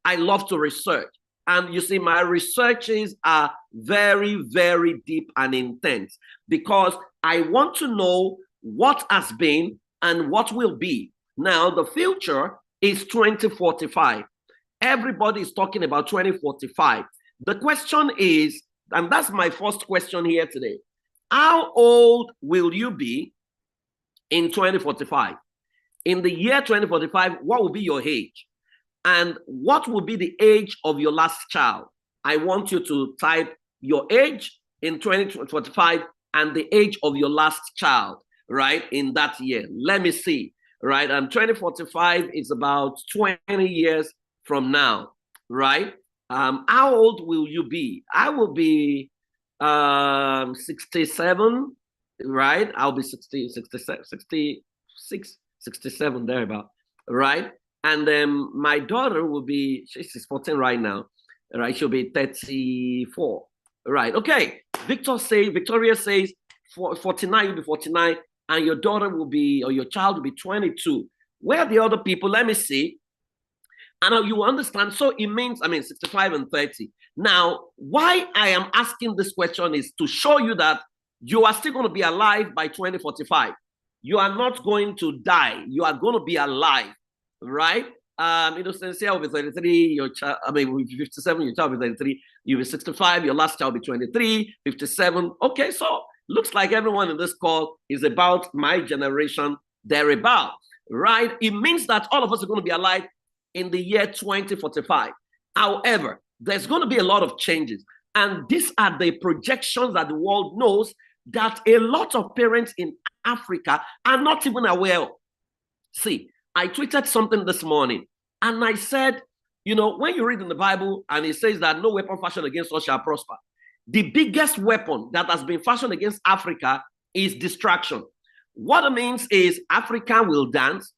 I love to research. And you see, my researches are very, very deep and intense because I want to know what has been and what will be. Now, the future is 2045. Everybody is talking about 2045. The question is, and that's my first question here today, how old will you be in 2045? In the year 2045, what will be your age? And what will be the age of your last child? I want you to type your age in 2045 and the age of your last child, right, in that year. Let me see, right? And 2045 is about 20 years from now, right? How old will you be? I will be 67, right? I'll be 60, 67, 66, 67, thereabout, right? And then my daughter will be, she's 14 right now, right? She'll be 34, right? Okay. Victoria says 49, you'll be 49, and your daughter will be, or your child will be 22. Where are the other people? Let me see. And you understand. So it means, 65 and 30. Now, why I am asking this question is to show you that you are still going to be alive by 2045. You are not going to die. You are going to be alive, right? Say I'll be 33, your child, 57, your child will be 33, you'll be 65, your last child will be 23, 57. Okay, so looks like everyone in this call is about my generation, thereabout, right? It means that all of us are going to be alive in the year 2045. However, there's going to be a lot of changes. And these are the projections that the world knows that a lot of parents in Africa are not even aware of. See, I tweeted something this morning and I said, when you read in the Bible and it says that no weapon fashioned against us shall prosper, the biggest weapon that has been fashioned against Africa is distraction. What it means is Africa will dance.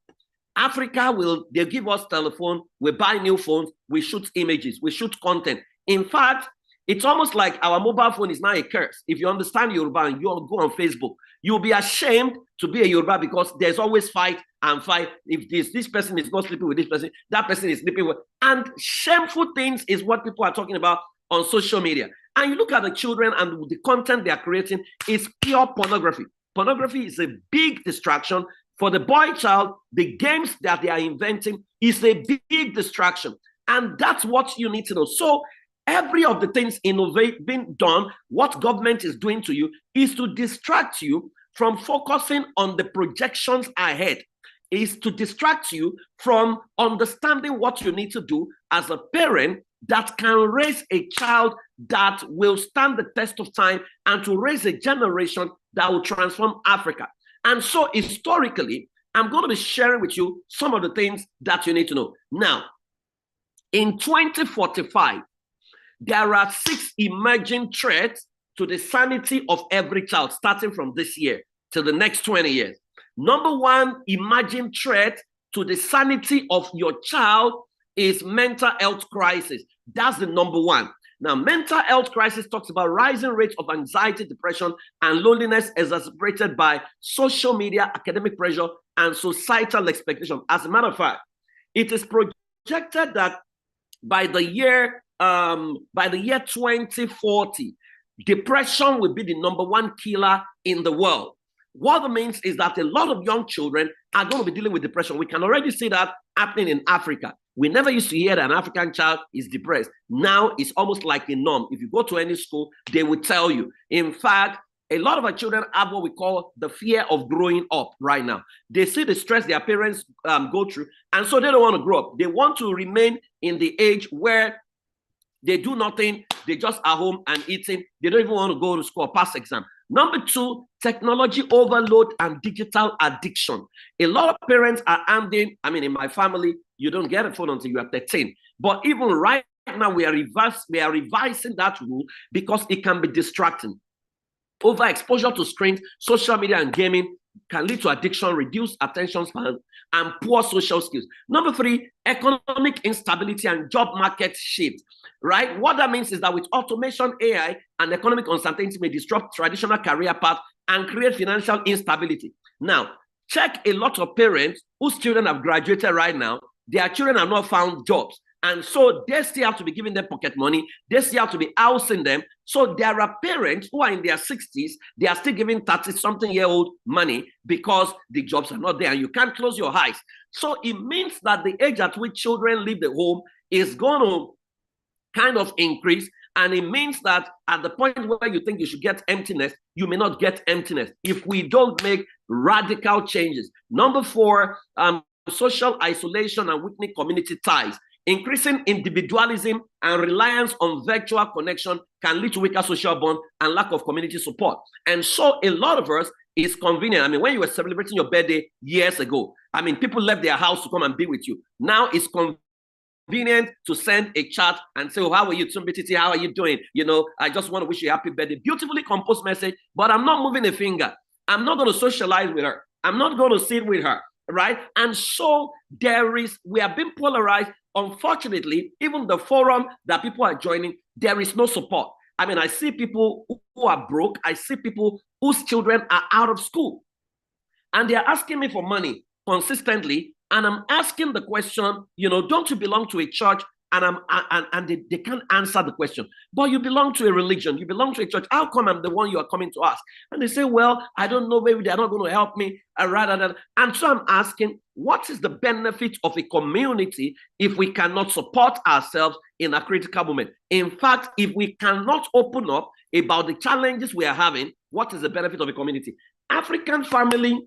They'll give us telephone, we buy new phones, we shoot images, we shoot content. In fact, it's almost like our mobile phone is now a curse. If you understand Yoruba and you go on Facebook, you'll be ashamed to be a Yoruba because there's always fight and fight. If this person is not sleeping with this person, that person is sleeping with. And shameful things is what people are talking about on social media. And you look at the children and the content they are creating is pure pornography. Pornography is a big distraction. For the boy child, the games that they are inventing is a big distraction. And that's what you need to know. So every of the things being done, what government is doing to you is to distract you from focusing on the projections ahead, is to distract you from understanding what you need to do as a parent that can raise a child that will stand the test of time and to raise a generation that will transform Africa. And so historically, I'm going to be sharing with you some of the things that you need to know. Now, in 2045, there are 6 emerging threats to the sanity of every child, starting from this year to the next 20 years. Number 1 emerging threat to the sanity of your child is mental health crisis. That's the number 1. Now, mental health crisis talks about rising rates of anxiety, depression, and loneliness exacerbated by social media, academic pressure, and societal expectation. As a matter of fact, it is projected that by the year 2040, depression will be the number 1 killer in the world. What it means is that a lot of young children are going to be dealing with depression. We can already see that happening in Africa. We never used to hear that an African child is depressed. Now it's almost like a norm. If you go to any school, they will tell you. In fact, a lot of our children have what we call the fear of growing up right now. They see the stress their parents go through, and so they don't want to grow up. They want to remain in the age where they do nothing. They just are home and eating. They don't even want to go to school or pass exam. Number 2, technology overload and digital addiction. A lot of parents are handing, in my family, you don't get a phone until you are 13. But even right now, we are revising that rule because it can be distracting. Overexposure to screens, social media, and gaming can lead to addiction, reduced attention span, and poor social skills. Number 3, economic instability and job market shift, right? What that means is that with automation, AI, and economic uncertainty may disrupt traditional career paths and create financial instability. Now, check a lot of parents whose children have graduated right now. Their children have not found jobs. And so they still have to be giving them pocket money. They still have to be housing them. So there are parents who are in their 60s. They are still giving 30-something-year-old money because the jobs are not there. And you can't close your eyes. So it means that the age at which children leave the home is going to kind of increase. And it means that at the point where you think you should get emptiness, you may not get emptiness if we don't make radical changes. Number 4, social isolation and weakening community ties. Increasing individualism and reliance on virtual connection can lead to weaker social bond and lack of community support. And so a lot of us is convenient. I mean, when you were celebrating your birthday years ago, I mean, people left their house to come and be with you. Now it's convenient to send a chat and say, oh, how are you, Tumbititi? How are you doing? You know, I just want to wish you a happy birthday. Beautifully composed message, but I'm not moving a finger. I'm not going to socialize with her. I'm not going to sit with her, right? And so we are being polarized. Unfortunately, even the forum that people are joining, there is no support. I mean, I see people who are broke. I see people whose children are out of school. And they're asking me for money consistently. And I'm asking the question, you know, don't you belong to a church? And they can't answer the question. But you belong to a religion. You belong to a church. How come I'm the one you are coming to ask? And they say, well, I don't know. Maybe they're not going to help me. And so I'm asking, what is the benefit of a community if we cannot support ourselves in a critical moment? In fact, if we cannot open up about the challenges we are having, what is the benefit of a community? African family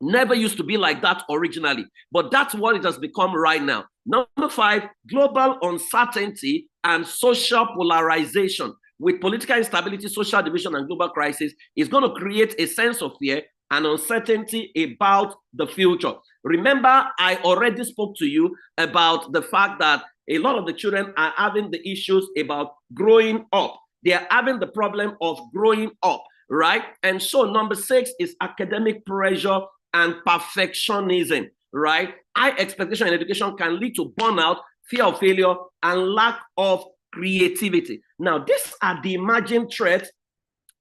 never used to be like that originally, but that's what it has become right now. Number 5, global uncertainty and social polarization with political instability, social division, and global crisis is going to create a sense of fear and uncertainty about the future. Remember, I already spoke to you about the fact that a lot of the children are having the issues about growing up. They are having the problem of growing up, right? And so number 6 is academic pressure and perfectionism, right? High expectation in education can lead to burnout, fear of failure, and lack of creativity. Now, these are the emerging threats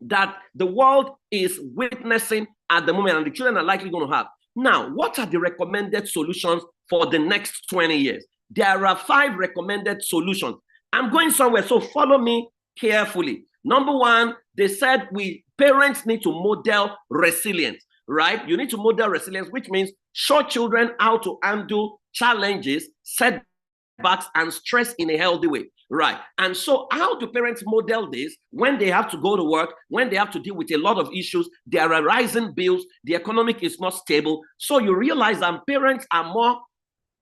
that the world is witnessing at the moment, and the children are likely going to have. Now, what are the recommended solutions for the next 20 years? There are 5 recommended solutions. I'm going somewhere, so follow me carefully. Number 1, they said parents need to model resilience. Right? You need to model resilience, which means show children how to handle challenges, setbacks, and stress in a healthy way. Right? And so how do parents model this when they have to go to work, when they have to deal with a lot of issues, there are rising bills, the economic is not stable. So you realize that parents are more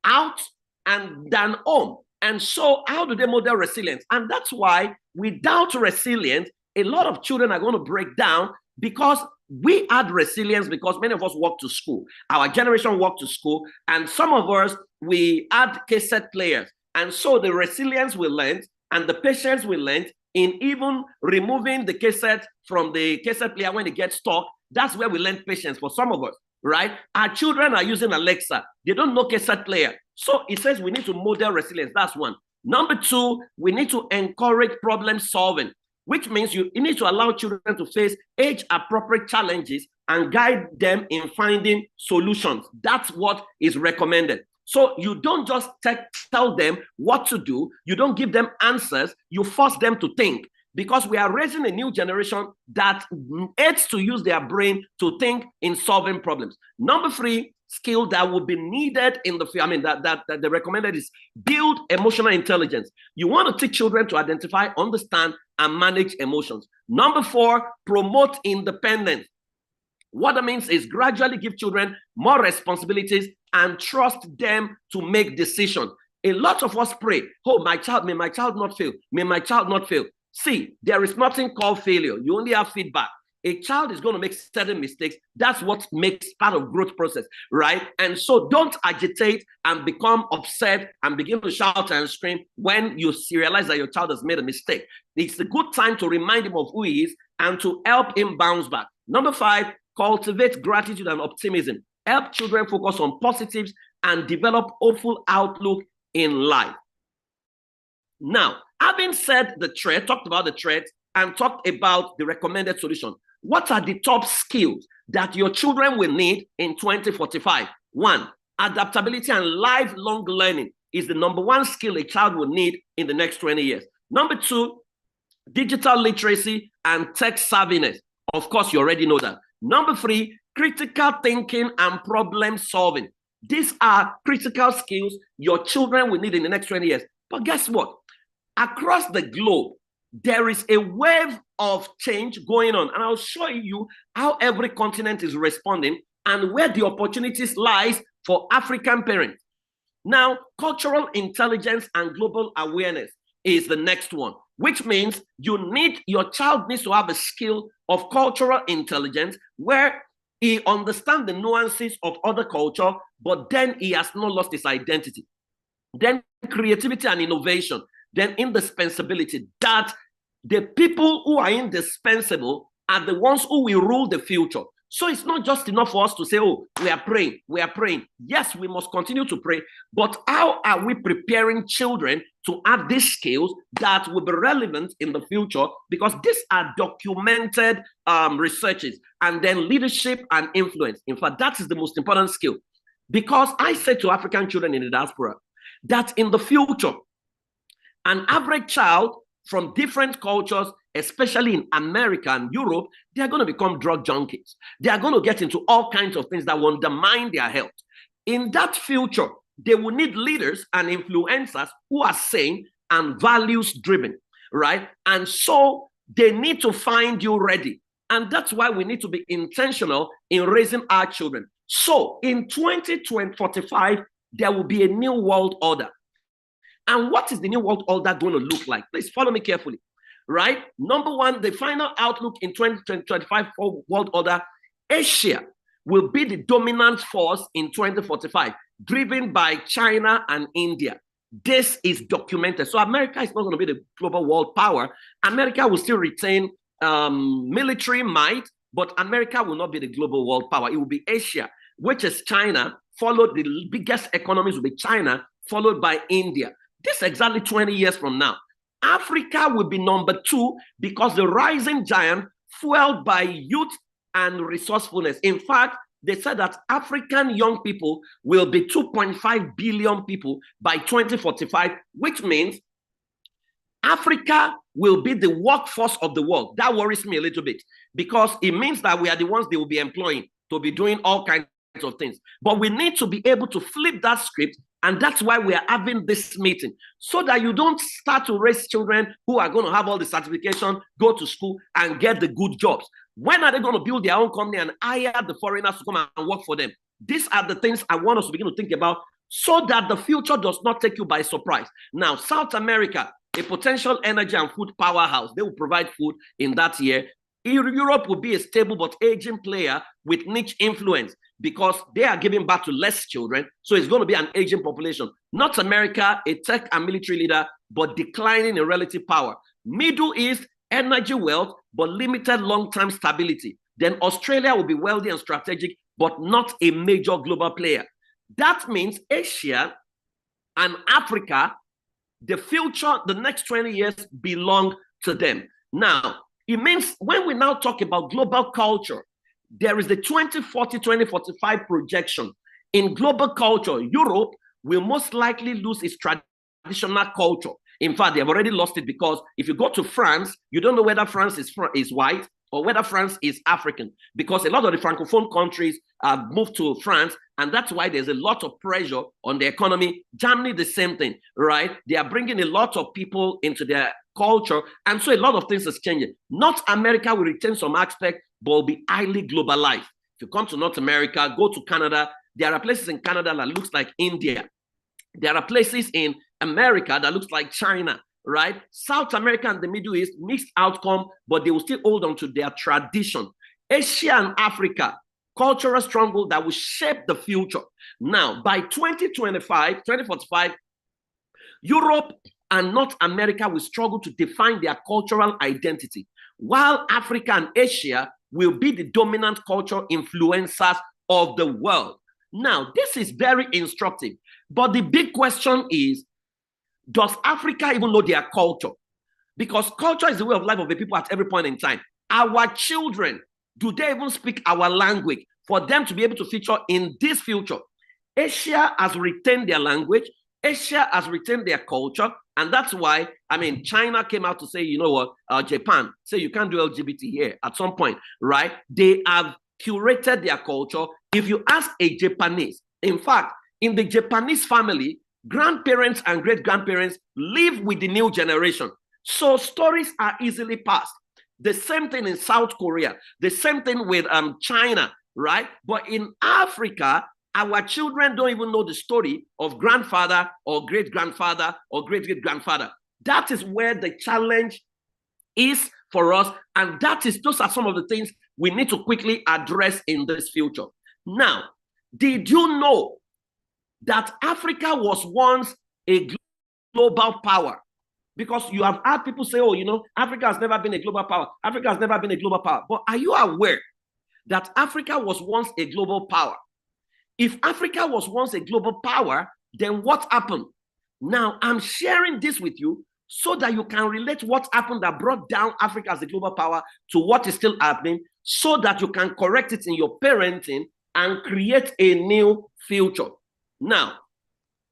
out than home. And so how do they model resilience? And that's why without resilience, a lot of children are going to break down, because we had resilience because many of us walked to school. Our generation walked to school, and some of us, we had cassette players. And so the resilience we learned and the patience we learned in even removing the cassette from the cassette player when it gets stuck, that's where we learned patience for some of us, right? Our children are using Alexa. They don't know cassette player. So it says we need to model resilience. That's 1. Number 2, we need to encourage problem solving, which means you need to allow children to face age-appropriate challenges and guide them in finding solutions. That's what is recommended. So you don't just tell them what to do. You don't give them answers. You force them to think, because we are raising a new generation that hates to use their brain to think in solving problems. Number 3, skill that will be needed in the field, I mean, that the recommended is build emotional intelligence. You want to teach children to identify, understand, and manage emotions. Number 4, promote independence. What that means is gradually give children more responsibilities and trust them to make decisions. A lot of us pray, oh, may my child not fail. May my child not fail. See, there is nothing called failure. You only have feedback. A child is going to make certain mistakes. That's what makes part of growth process, right? And so don't agitate and become upset and begin to shout and scream when you realize that your child has made a mistake. It's a good time to remind him of who he is and to help him bounce back. Number 5, cultivate gratitude and optimism. Help children focus on positives and develop hopeful outlook in life. Now, having said talked about the threat and talked about the recommended solution, what are the top skills that your children will need in 2045? 1, adaptability and lifelong learning. is the number one skill a child will need in the next 20 years. Number two, digital literacy and tech savviness. Of course, you already know that. Number three, critical thinking and problem solving. These are critical skills your children will need in the next 20 years. But guess what? Across the globe, there is a wave of change going on. And I'll show you how every continent is responding and where the opportunities lies for African parents. Now, cultural intelligence and global awareness is the next one, which means your child needs to have a skill of cultural intelligence where he understands the nuances of other culture, but then he has not lost his identity. Then creativity and innovation, then indispensability, that the people who are indispensable are the ones who will rule the future. So it's not just enough for us to say, oh, we are praying, we are praying. Yes, we must continue to pray, but how are we preparing children to have these skills that will be relevant in the future? Because these are documented researches, and then leadership and influence. In fact, that is the most important skill. Because I say to African children in the diaspora that in the future, an average child from different cultures, especially in America and Europe, they are going to become drug junkies. They are going to get into all kinds of things that will undermine their health. In that future, they will need leaders and influencers who are sane and values-driven, right? And so they need to find you ready. And that's why we need to be intentional in raising our children. So in 2045, there will be a new world order. And what is the new world order going to look like? Please follow me carefully, right? Number one, the final outlook in 2025 for world order, Asia will be the dominant force in 2045, driven by China and India. This is documented. So America is not going to be the global world power. America will still retain military might, but America will not be the global world power. It will be Asia, which is China, followed the biggest economies will be China, followed by India. This is exactly 20 years from now. Africa will be number two because the rising giant fueled by youth and resourcefulness. In fact, they said that African young people will be 2.5 billion people by 2045, which means Africa will be the workforce of the world. That worries me a little bit because it means that we are the ones they will be employing to be doing all kinds of things. But we need to be able to flip that script, and that's why we are having this meeting, so that you don't start to raise children who are going to have all the certification, go to school, and get the good jobs. When are they going to build their own company and hire the foreigners to come and work for them? These are the things I want us to begin to think about so that the future does not take you by surprise. Now, South America, a potential energy and food powerhouse, they will provide food in that year. Europe will be a stable but aging player with niche influence because they are giving back to less children. So it's going to be an aging population. North America, a tech and military leader, but declining in relative power. Middle East, energy wealth, but limited long-term stability. Then Australia will be wealthy and strategic, but not a major global player. That means Asia and Africa, the future, the next 20 years belong to them. Now, it means when we now talk about global culture, there is the 2040-2045 projection. In global culture, Europe will most likely lose its traditional culture. In fact, they have already lost it because if you go to France, you don't know whether France is white or whether France is African, because a lot of the Francophone countries have moved to France, and that's why there's a lot of pressure on the economy. Germany, the same thing, right? They are bringing a lot of people into their culture, and so a lot of things is changing. North America will retain some aspect, but will be highly globalized. If you come to North America, go to Canada, there are places in Canada that looks like India. There are places in America that looks like China, right? South America and the Middle East, mixed outcome, but they will still hold on to their tradition. Asia and Africa, cultural stronghold that will shape the future. Now, by 2045, Europe and North America will struggle to define their cultural identity, while Africa and Asia will be the dominant culture influencers of the world. Now, this is very instructive, but the big question is, does Africa even know their culture? Because culture is the way of life of the people at every point in time. Our children, do they even speak our language for them to be able to feature in this future? Asia has retained their language. Asia has retained their culture, and that's why, I mean, China came out to say, you know what, Japan, say you can't do LGBT here at some point, right? They have curated their culture. If you ask a Japanese, in fact, in the Japanese family, grandparents and great-grandparents live with the new generation. So stories are easily passed. The same thing in South Korea, the same thing with China, right? But in Africa, our children don't even know the story of grandfather or great-grandfather or great-great-grandfather. That is where the challenge is for us. And those are some of the things we need to quickly address in this future. Now, did you know that Africa was once a global power? Because you have had people say, oh, you know, Africa has never been a global power. Africa has never been a global power. But are you aware that Africa was once a global power? If Africa was once a global power, then what happened? Now, I'm sharing this with you so that you can relate what happened that brought down Africa as a global power to what is still happening, so that you can correct it in your parenting and create a new future. Now,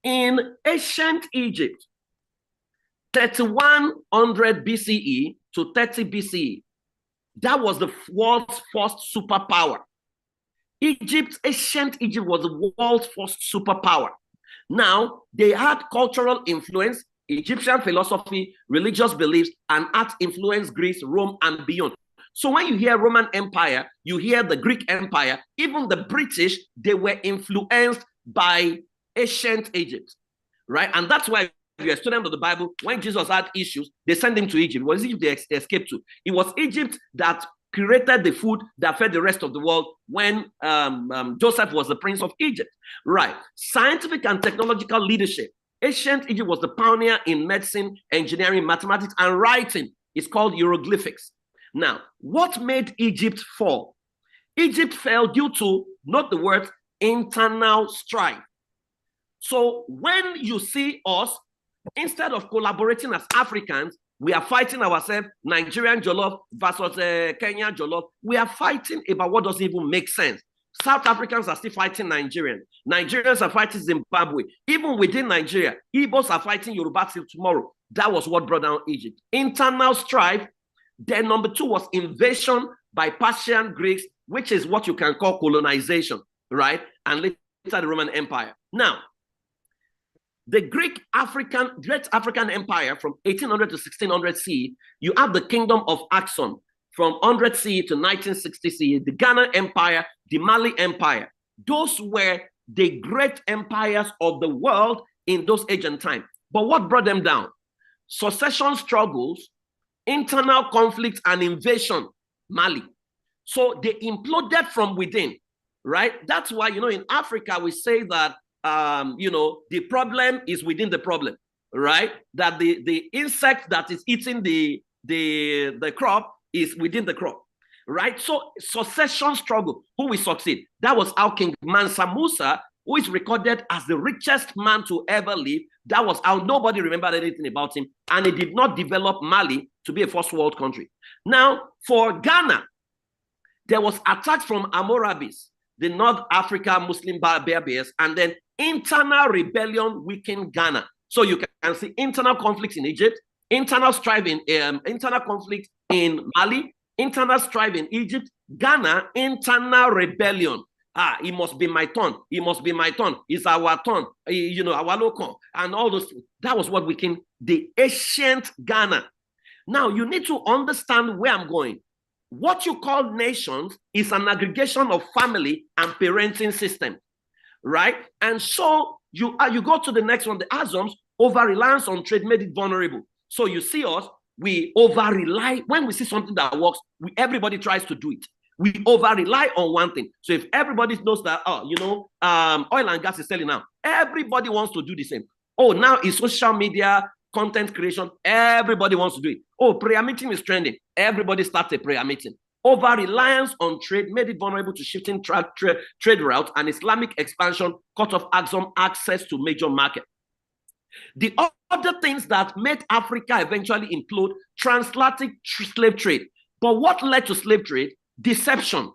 in ancient Egypt, 3100 BCE to 30 BCE, that was the world's first superpower. Ancient Egypt was the world's first superpower. Now, they had cultural influence, Egyptian philosophy, religious beliefs, and art influenced Greece, Rome, and beyond. So when you hear Roman Empire, you hear the Greek Empire, even the British, they were influenced by ancient Egypt, right? And that's why, if you're a student of the Bible, when Jesus had issues, they sent him to Egypt. It was Egypt they escaped to. It was Egypt that created the food that fed the rest of the world when Joseph was the prince of Egypt, right? Scientific and technological leadership. Ancient Egypt was the pioneer in medicine, engineering, mathematics, and writing. It's called hieroglyphics. Now, what made Egypt fall? Egypt fell due to, not the word, internal strife. So when you see us, instead of collaborating as Africans, we are fighting ourselves, Nigerian jollof versus Kenyan jollof. We are fighting about what doesn't even make sense. South Africans are still fighting Nigerians. Nigerians are fighting Zimbabwe. Even within Nigeria, Igbos are fighting Yoruba till tomorrow. That was what brought down Egypt. Internal strife. Then number two was invasion by Persian Greeks, which is what you can call colonization, right? And later the Roman Empire. Now, the Great African Empire from 1800 to 1600 CE, you have the Kingdom of Axum from 100 CE to 1960 CE, the Ghana Empire, the Mali Empire. Those were the great empires of the world in those age and time. But what brought them down? Succession struggles, internal conflicts, and invasion, Mali. So they imploded from within, right? That's why, you know, in Africa, we say that you know, the problem is within the problem, right? That the insect that is eating the crop is within the crop, right? So succession struggle, who will succeed? That was how King Mansa Musa, who is recorded as the richest man to ever live, that was how nobody remembered anything about him, and he did not develop Mali to be a first world country. Now, for Ghana, there was attacks from Hammurabis, the North Africa Muslim Berbers, and then internal rebellion weakened Ghana. So you can see internal conflicts in Egypt, internal strife in internal conflict in Mali, internal strife in Egypt, Ghana, internal rebellion. It must be my turn. It must be my turn. It's our turn. You know, our local and all those. That was what weakened the ancient Ghana. Now you need to understand where I'm going. What you call nations is an aggregation of family and parenting systems, right? And so you go to the next one, the Azums, over-reliance on trade made it vulnerable. So you see us, we over-rely. When we see something that works, everybody tries to do it. We over-rely on one thing. So if everybody knows that, oil and gas is selling now, everybody wants to do the same. Oh, now it's social media, content creation, everybody wants to do it. Oh, prayer meeting is trending. Everybody starts a prayer meeting. Over-reliance on trade made it vulnerable to shifting trade routes, and Islamic expansion cut off access to major markets. The other things that made Africa eventually implode, transatlantic slave trade. But what led to slave trade? Deception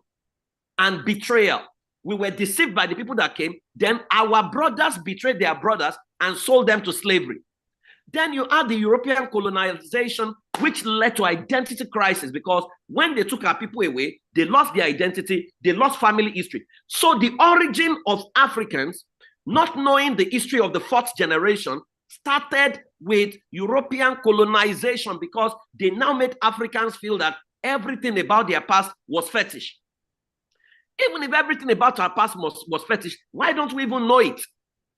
and betrayal. We were deceived by the people that came. Then our brothers betrayed their brothers and sold them to slavery. Then you add the European colonization, which led to identity crisis, because when they took our people away, they lost their identity, they lost family history. So the origin of Africans, not knowing the history of the fourth generation, started with European colonization, because they now made Africans feel that everything about their past was fetish. Even if everything about our past was fetish, why don't we even know it?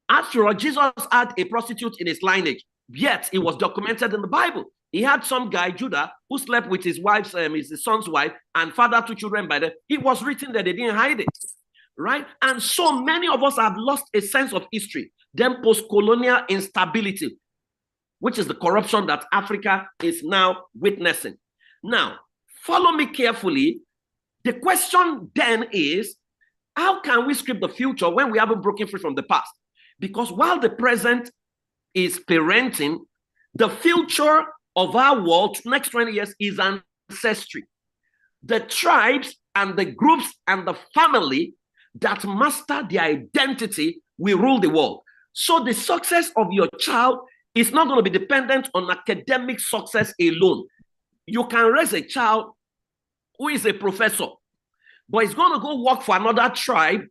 After all, Jesus had a prostitute in his lineage, yet it was documented in the Bible. He had some guy, Judah, who slept with his wife's, his son's wife, and fathered 2 children by them. It was written that they didn't hide it, right? And so many of us have lost a sense of history. Then post-colonial instability, which is the corruption that Africa is now witnessing. Now, follow me carefully. The question then is, how can we script the future when we haven't broken free from the past? Because while the present is parenting, the future of our world, next 20 years, is ancestry. The tribes and the groups and the family that master their identity will rule the world. So the success of your child is not going to be dependent on academic success alone. You can raise a child who is a professor, but he's going to go work for another tribe,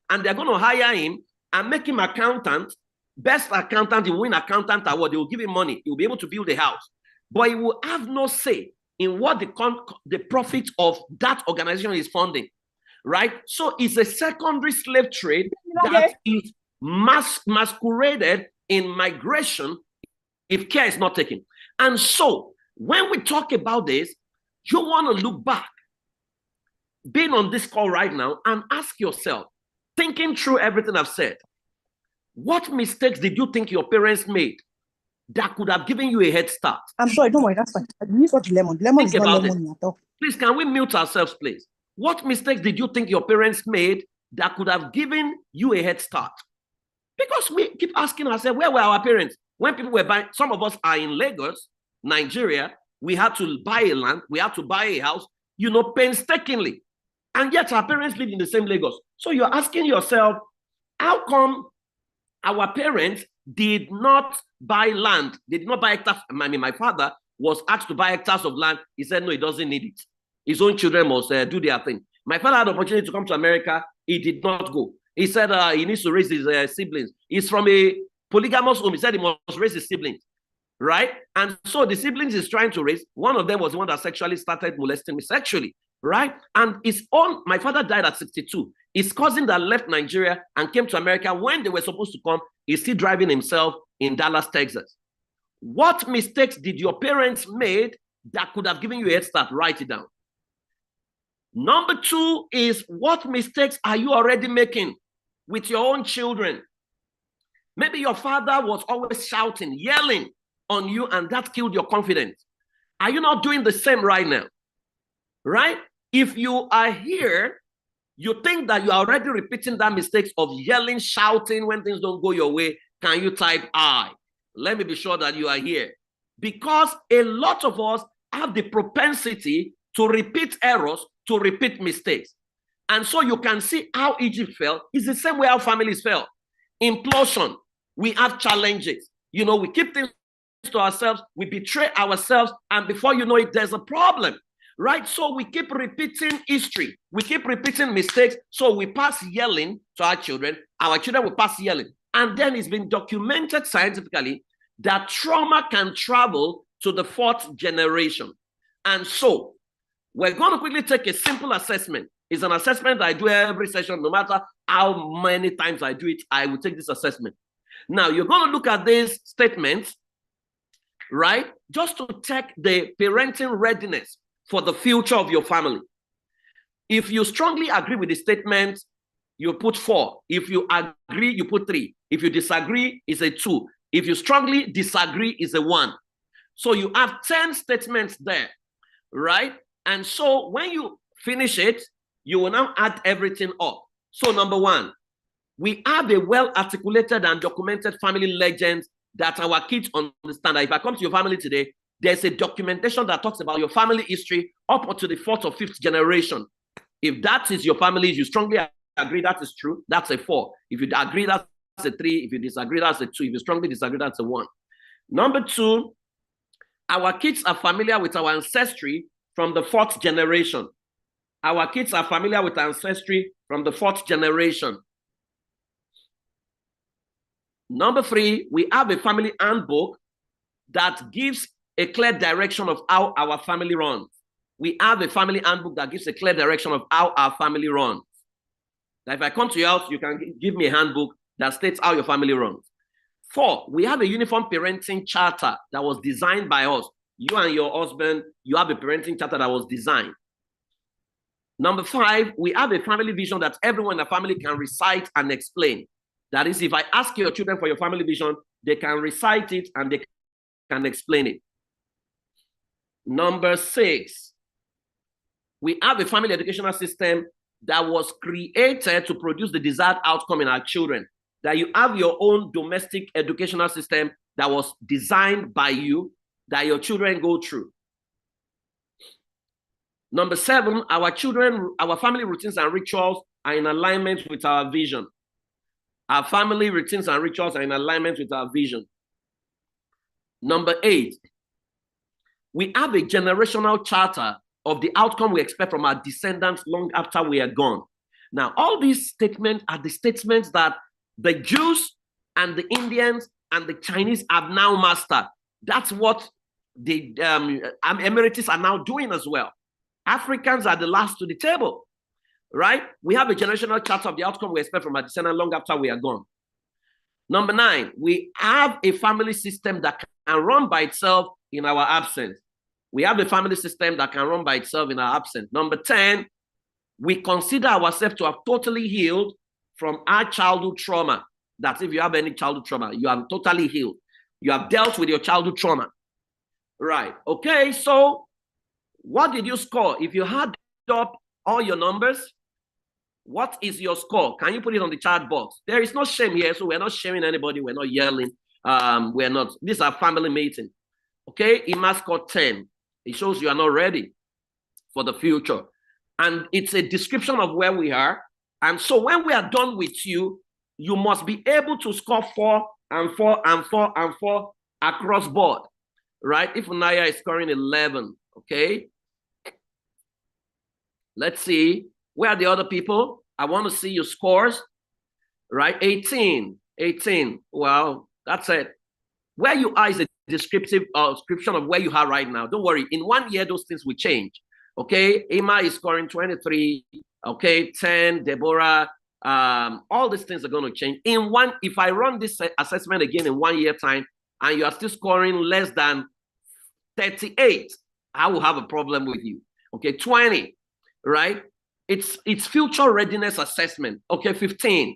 and they're going to hire him and make him accountant. Best accountant, he will win accountant award. They will give him money. He will be able to build a house, but he will have no say in what the profit of that organization is funding, right? So it's a secondary slave trade that is masqueraded in migration if care is not taken. And so when we talk about this, you want to look back, being on this call right now, and ask yourself, thinking through everything I've said, what mistakes did you think your parents made that could have given you a head start? I'm sorry, don't worry, that's fine. You got lemon. Lemon is not lemon at all. Please, can we mute ourselves, please? What mistakes did you think your parents made that could have given you a head start? Because we keep asking ourselves, where were our parents? When people were buying, some of us are in Lagos, Nigeria, we had to buy a land, we had to buy a house, painstakingly. And yet our parents live in the same Lagos. So you're asking yourself, how come our parents did not buy land? They did not buy hectares. My father was asked to buy hectares of land. He said, no, he doesn't need it. His own children must do their thing. My father had the opportunity to come to America. He did not go. He said he needs to raise his siblings. He's from a polygamous home. He said he must raise his siblings, right? And so the siblings he's trying to raise, one of them was the one that sexually started molesting me sexually, right? And my father died at 62. His cousin that left Nigeria and came to America when they were supposed to come is still driving himself in Dallas, Texas. What mistakes did your parents make that could have given you a head start? Write it down. Number 2 is, what mistakes are you already making with your own children? Maybe your father was always shouting, yelling on you, and that killed your confidence. Are you not doing the same right now? Right? If you are here, you think that you are already repeating that mistakes of yelling, shouting when things don't go your way. Can you type I? Let me be sure that you are here. Because a lot of us have the propensity to repeat errors, to repeat mistakes. And so you can see how Egypt fell. It's the same way our families fell. Implosion. We have challenges. We keep things to ourselves. We betray ourselves. And before you know it, there's a problem. Right? So we keep repeating history. We keep repeating mistakes. So we pass yelling to our children. Our children will pass yelling. And then it's been documented scientifically that trauma can travel to the 4th generation. And so we're going to quickly take a simple assessment. It's an assessment I do every session. No matter how many times I do it, I will take this assessment. Now, you're going to look at these statements, right? Just to check the parenting readiness for the future of your family. If you strongly agree with the statement, you put 4. If you agree, you put 3. If you disagree, it's a 2. If you strongly disagree, it's a 1. So you have 10 statements there, right? And so when you finish it, you will now add everything up. So number 1, we have a well-articulated and documented family legend that our kids understand. If I come to your family today, there's a documentation that talks about your family history up to the 4th or 5th generation. If that is your family, you strongly agree that is true, that's a 4. If you agree that's a 3. If you disagree, that's a 2. If you strongly disagree, that's a 1. Number 2, our kids are familiar with our ancestry from the 4th generation. Our kids are familiar with ancestry from the 4th generation. Number 3, we have a family handbook that gives a clear direction of how our family runs. We have a family handbook that gives a clear direction of how our family runs. Now, if I come to your house, you can give me a handbook that states how your family runs. 4, we have a uniform parenting charter that was designed by us. You and your husband, you have a parenting charter that was designed. Number 5, we have a family vision that everyone in the family can recite and explain. That is, if I ask your children for your family vision, they can recite it and they can explain it. Number 6, we have a family educational system that was created to produce the desired outcome in our children. That you have your own domestic educational system that was designed by you, that your children go through. Number 7, our family routines and rituals are in alignment with our vision. Our family routines and rituals are in alignment with our vision. Number 8, we have a generational charter of the outcome we expect from our descendants long after we are gone. Now, all these statements are the statements that the Jews and the Indians and the Chinese have now mastered. That's what the Emiratis are now doing as well. Africans are the last to the table, right? We have a generational chart of the outcome we expect from our descendants long after we are gone. Number 9, we have a family system that can run by itself in our absence. We have a family system that can run by itself in our absence. Number 10, we consider ourselves to have totally healed from our childhood trauma. That's if you have any childhood trauma, you are totally healed. You have dealt with your childhood trauma. Right. Okay, so what did you score? If you had up all your numbers, what is your score? Can you put it on the chat box? There is no shame here, so we're not shaming anybody. We're not yelling. We're not. These are family meeting. Okay, Ima scored 10. It shows you are not ready for the future. And it's a description of where we are. And so when we are done with you, you must be able to score 4 and 4 and 4 and 4 across board, right? If Unaya is scoring 11, okay? Let's see. Where are the other people? I want to see your scores, right? 18. Well, that's it. Where you are is a description of where you are right now. Don't worry. In 1 year, those things will change. Okay, Emma is scoring 23. Okay, 10. Deborah. All these things are going to change. If I run this assessment again in 1 year time, and you are still scoring less than 38, I will have a problem with you. Okay, 20, right? It's future readiness assessment. Okay, 15.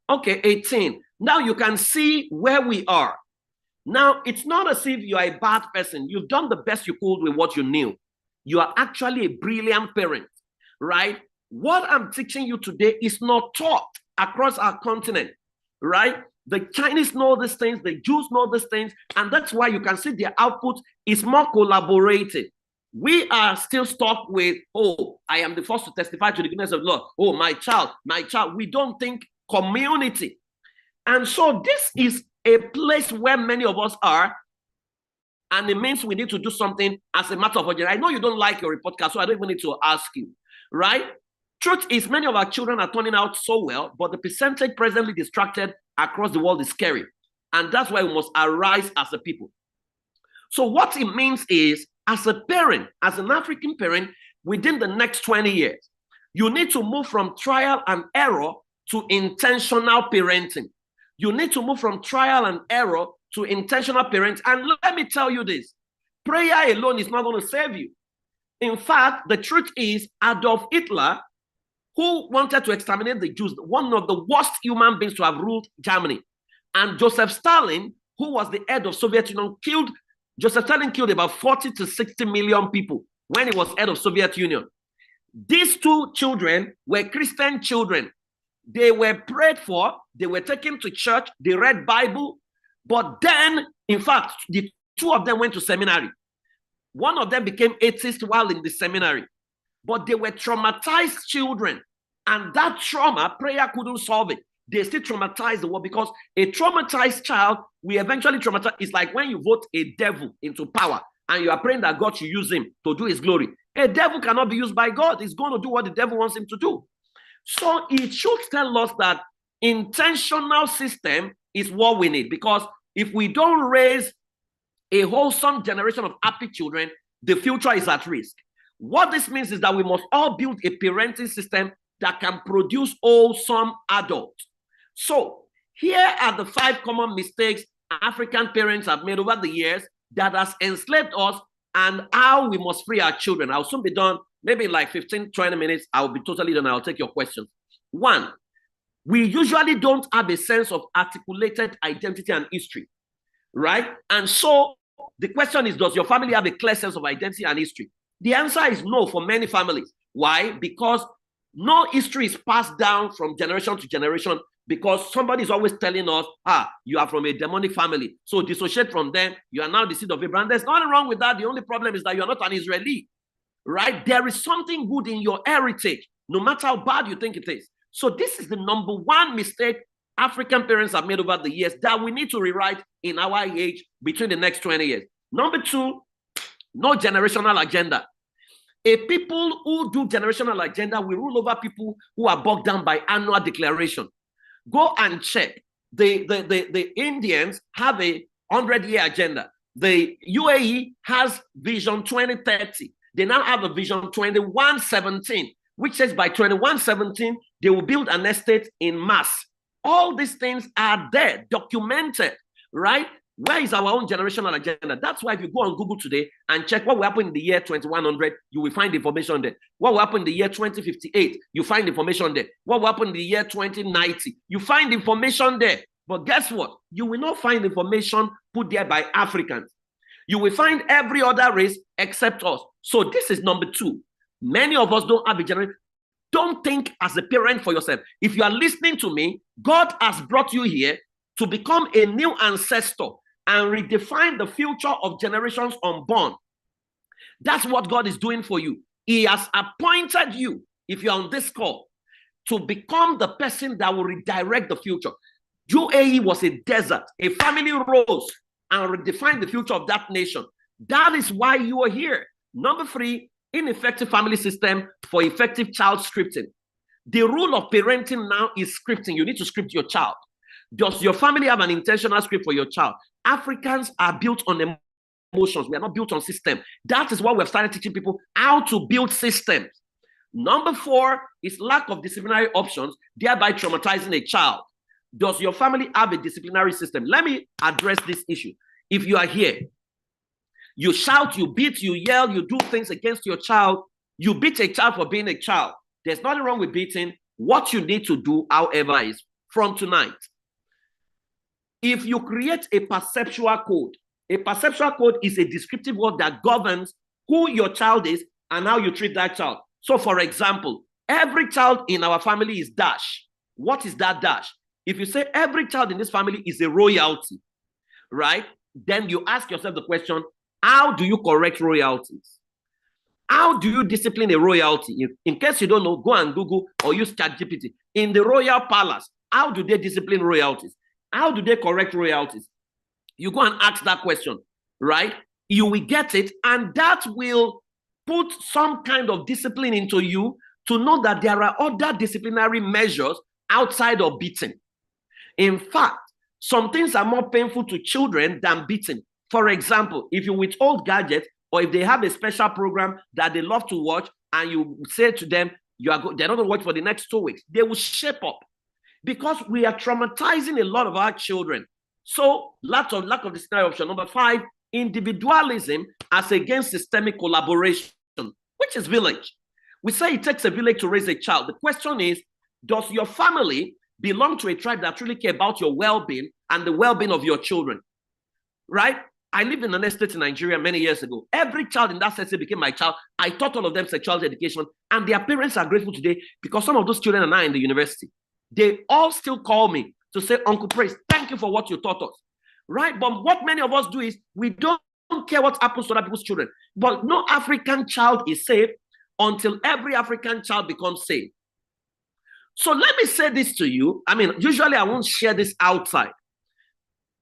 Okay, 18. Now you can see where we are. Now, it's not as if you are a bad person. You've done the best you could with what you knew. You are actually a brilliant parent, right? What I'm teaching you today is not taught across our continent, right? The Chinese know these things, the Jews know these things, and that's why you can see their output is more collaborated. We are still stuck with, oh, I am the first to testify to the goodness of the Lord. Oh, my child. We don't think community. And so this is a place where many of us are, and it means we need to do something as a matter of urgency. I know you don't like your report card, so I don't even need to ask you, right? Truth is, many of our children are turning out so well, but the percentage presently distracted across the world is scary. And that's why we must arise as a people. So what it means is, as a parent, as an African parent, within the next 20 years, you need to move from trial and error to intentional parenting. You need to move from trial and error to intentional parenting. And let me tell you this, prayer alone is not going to save you. In fact, the truth is, Adolf Hitler, who wanted to exterminate the Jews, one of the worst human beings to have ruled Germany, and Joseph Stalin, who was the head of Soviet Union, Joseph Stalin killed about 40 to 60 million people when he was head of Soviet Union. These two children were Christian children. They were prayed for, they were taken to church, they read Bible, but then, in fact, the two of them went to seminary. One of them became atheist while in the seminary, but they were traumatized children, and that trauma, prayer couldn't solve it. they still traumatize the world, because a traumatized child will eventually traumatize. It's like when you vote a devil into power and you are praying that God should use him to do his glory. A devil cannot be used by God. He's going to do what the devil wants him to do. So it should tell us that intentional system is what we need, because if we don't raise a wholesome generation of happy children, the future is at risk. What this means is that we must all build a parenting system that can produce wholesome adults. So here are the 5 common mistakes African parents have made over the years that has enslaved us, and how we must free our children. I'll soon be done. Maybe in like 15, 20 minutes, I'll be totally done. I'll take your questions. 1, we usually don't have a sense of articulated identity and history, right? And so the question is, does your family have a clear sense of identity and history? The answer is no for many families. Why? Because no history is passed down from generation to generation, because somebody is always telling us, you are from a demonic family, so dissociate from them. You are now the seed of Abraham. There's nothing wrong with that. The only problem is that you are not an Israeli, right? There is something good in your heritage, no matter how bad you think it is. So this is the number 1 mistake African parents have made over the years that we need to rewrite in our age between the next 20 years. Number 2, no generational agenda. A people who do generational agenda will rule over people who are bogged down by annual declaration. Go and check. The Indians have a 100-year agenda. The UAE has Vision 2030. They now have a Vision 2117, which says by 2117, they will build an estate in mass. All these things are there, documented, right? Where is our own generational agenda? That's why if you go on Google today and check what will happen in the year 2100, you will find information there. What will happen in the year 2058, you find information there. What will happen in the year 2090, you find information there. But guess what? You will not find information put there by Africans. You will find every other race except us. So this is number 2. Many of us don't have a generation. Don't think as a parent for yourself. If you are listening to me, God has brought you here to become a new ancestor and redefine the future of generations unborn. That's what God is doing for you. He has appointed you, if you're on this call, to become the person that will redirect the future. UAE was a desert. A family rose and redefined the future of that nation. That is why you are here. Number 3, ineffective family system for effective child scripting. The rule of parenting now is scripting. You need to script your child. Does your family have an intentional script for your child? Africans are built on emotions. We are not built on system. That is why we've started teaching people how to build systems. Number 4 is lack of disciplinary options, thereby traumatizing a child. Does your family have a disciplinary system? Let me address this issue. If you are here, you shout, you beat, you yell, you do things against your child, you beat a child for being a child. There's nothing wrong with beating. What you need to do, however, is from tonight, if you create a perceptual code is a descriptive word that governs who your child is and how you treat that child. So, for example, every child in our family is dash. What is that dash? If you say every child in this family is a royalty, right? Then you ask yourself the question, how do you correct royalties? How do you discipline a royalty? In case you don't know, go and Google or use ChatGPT. In the royal palace, how do they discipline royalties? How do they correct royalties? You go and ask that question, right? You will get it, and that will put some kind of discipline into you to know that there are other disciplinary measures outside of beating. In fact, some things are more painful to children than beating. For example, if you withhold gadgets, or if they have a special program that they love to watch, and you say to them, they're not going to watch for the next 2 weeks, they will shape up. Because we are traumatizing a lot of our children. So, lack of disciplinary option. Number 5, individualism as against systemic collaboration, which is village. We say it takes a village to raise a child. The question is, does your family belong to a tribe that really care about your well-being and the well-being of your children? Right? I lived in an estate in Nigeria many years ago. Every child in that estate became my child. I taught all of them sexuality education, and their parents are grateful today because some of those children are now in the university. They all still call me to say, Uncle Praise, thank you for what you taught us. Right? But what many of us do is we don't care what happens to other people's children. But no African child is safe until every African child becomes safe. So let me say this to you. I mean, usually I won't share this outside.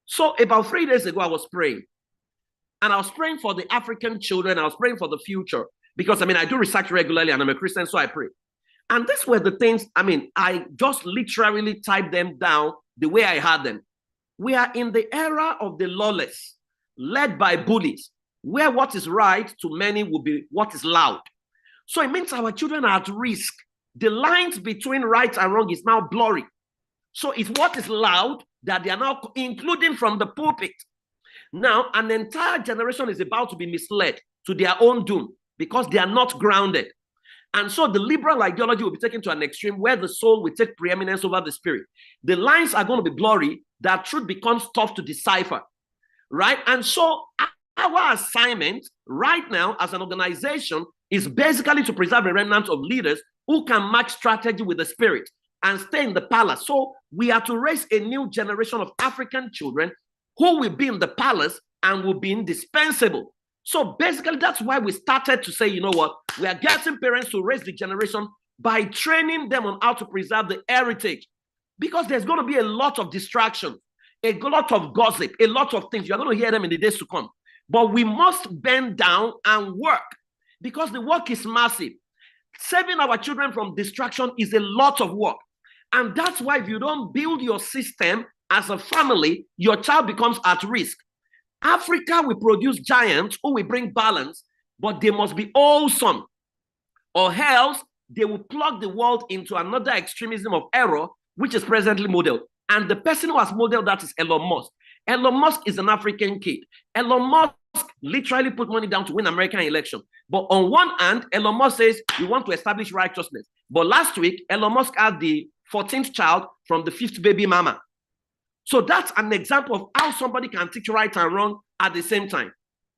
So about 3 days ago, I was praying. And I was praying for the African children. I was praying for the future. Because, I mean, I do research regularly and I'm a Christian, so I pray. And these were the things, I mean, I just literally typed them down the way I had them. We are in the era of the lawless, led by bullies, where what is right to many will be what is loud. So it means our children are at risk. The lines between right and wrong is now blurry. So it's what is loud that they are now including from the pulpit. Now, an entire generation is about to be misled to their own doom because they are not grounded. And so the liberal ideology will be taken to an extreme where the soul will take preeminence over the spirit. The lines are going to be blurry, that truth becomes tough to decipher, right? And so our assignment right now as an organization is basically to preserve a remnant of leaders who can match strategy with the spirit and stay in the palace. So we are to raise a new generation of African children who will be in the palace and will be indispensable. So basically, that's why we started to say, you know what, we are getting parents to raise the generation by training them on how to preserve the heritage. Because there's going to be a lot of distraction, a lot of gossip, a lot of things. You're going to hear them in the days to come. But we must bend down and work because the work is massive. Saving our children from distraction is a lot of work. And that's why if you don't build your system as a family, your child becomes at risk. Africa will produce giants who will bring balance, but they must be awesome, or else they will plug the world into another extremism of error, which is presently modeled. And the person who has modeled that is Elon Musk. Elon Musk is an African kid. Elon Musk literally put money down to win American election. But on one hand, Elon Musk says we want to establish righteousness. But last week, Elon Musk had the 14th child from the 5th baby mama. So that's an example of how somebody can teach right and wrong at the same time.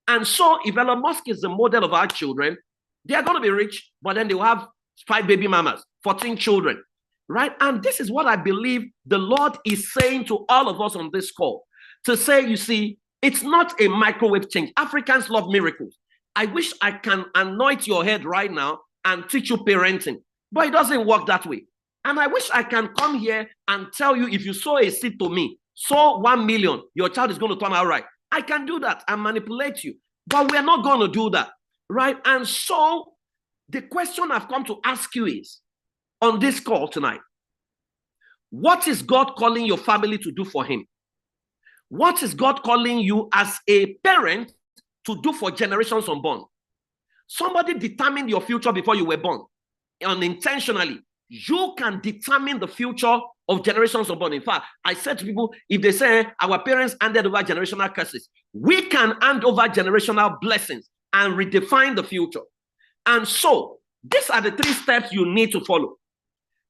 And so if Elon Musk is the model of our children, they are going to be rich, but then they will have 5 baby mamas, 14 children, right? And this is what I believe the Lord is saying to all of us on this call. To say, you see, it's not a microwave change. Africans love miracles. I wish I can anoint your head right now and teach you parenting, but it doesn't work that way. And I wish I can come here and tell you, if you sow a seed to me, sow 1 million, your child is going to turn out right. I can do that and manipulate you, but we're not going to do that, right? And so the question I've come to ask you is, on this call tonight, what is God calling your family to do for him? What is God calling you as a parent to do for generations unborn? Somebody determined your future before you were born, unintentionally. You can determine the future of generations unborn. In fact, I said to people, if they say our parents handed over generational curses, we can hand over generational blessings and redefine the future. And so these are the 3 steps you need to follow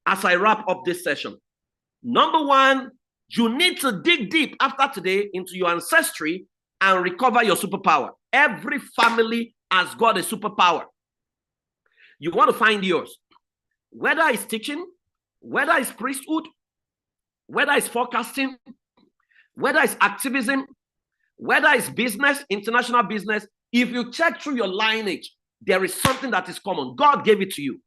as I wrap up this session. Number 1, you need to dig deep after today into your ancestry and recover your superpower. Every family has got a superpower. You want to find yours. Whether it's teaching, whether it's priesthood, whether it's forecasting, whether it's activism, whether it's business, international business, if you check through your lineage, there is something that is common. God gave it to you.